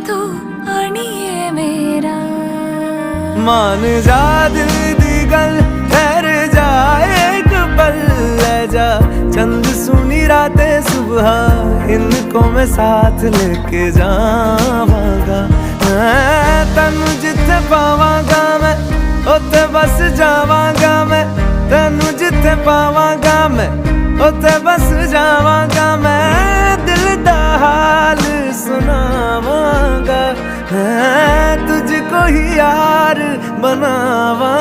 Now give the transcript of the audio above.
तू अणिए मेरा। मान जा दिल दी गल, ठहर जा एक पल, ले जा चंद सुनी रातें सुबह, इनको मैं साथ लेके जावांगा। तेनू जिथे पावांगा मैं उत्थे बस जावांगा मैं, तेनू जिथे पावांगा मैं उत्थे बस जावांगा मैं। दिल दा हाल सुनावांगा, तुझको ही यार बनावा।